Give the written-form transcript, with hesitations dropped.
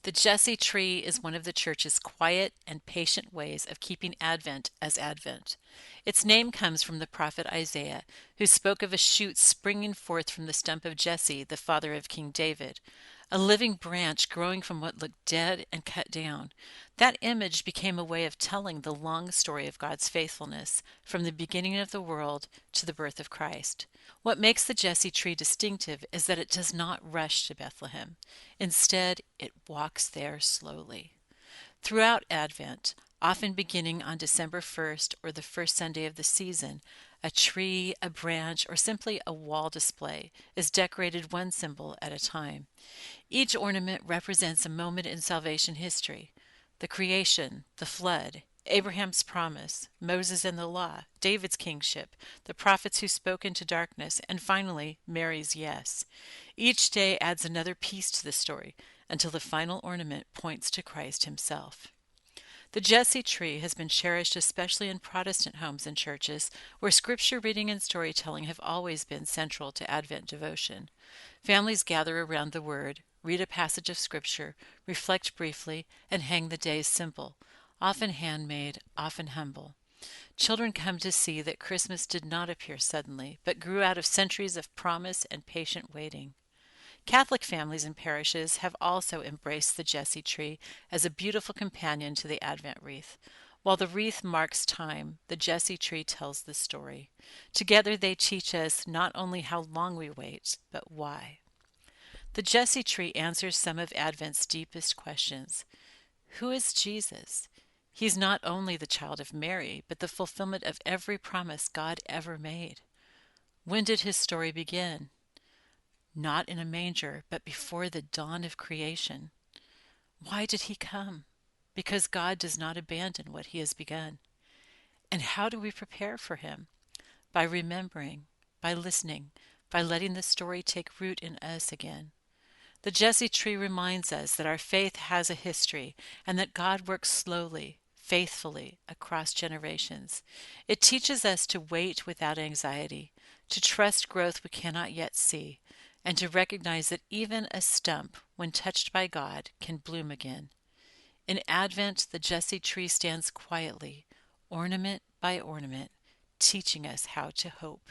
The Jesse tree is one of the church's quiet and patient ways of keeping Advent as Advent. Its name comes from the prophet Isaiah, who spoke of a shoot springing forth from the stump of Jesse, the father of King David, a living branch growing from what looked dead and cut down. That image became a way of telling the long story of God's faithfulness from the beginning of the world to the birth of Christ. What makes the Jesse tree distinctive is that it does not rush to Bethlehem. Instead, it walks there slowly. Throughout Advent, often beginning on December 1st or the first Sunday of the season, a tree, a branch, or simply a wall display is decorated one symbol at a time. Each ornament represents a moment in salvation history: the creation, the flood, Abraham's promise, Moses and the law, David's kingship, the prophets who spoke into darkness, and finally, Mary's yes. Each day adds another piece to the story until the final ornament points to Christ himself. The Jesse tree has been cherished especially in Protestant homes and churches where scripture reading and storytelling have always been central to Advent devotion. Families gather around the Word, read a passage of scripture, reflect briefly, and hang the days simple, often handmade, often humble. Children come to see that Christmas did not appear suddenly, but grew out of centuries of promise and patient waiting. Catholic families and parishes have also embraced the Jesse tree as a beautiful companion to the Advent wreath. While the wreath marks time, the Jesse tree tells the story. Together they teach us not only how long we wait, but why. The Jesse tree answers some of Advent's deepest questions. Who is Jesus? He's not only the child of Mary, but the fulfillment of every promise God ever made. When did his story begin? Not in a manger, but before the dawn of creation. Why did he come? Because God does not abandon what he has begun. And how do we prepare for him? By remembering, by listening, by letting the story take root in us again. The Jesse tree reminds us that our faith has a history and that God works slowly, faithfully across generations. It teaches us to wait without anxiety, to trust growth we cannot yet see, and to recognize that even a stump, when touched by God, can bloom again. In Advent, the Jesse tree stands quietly, ornament by ornament, teaching us how to hope.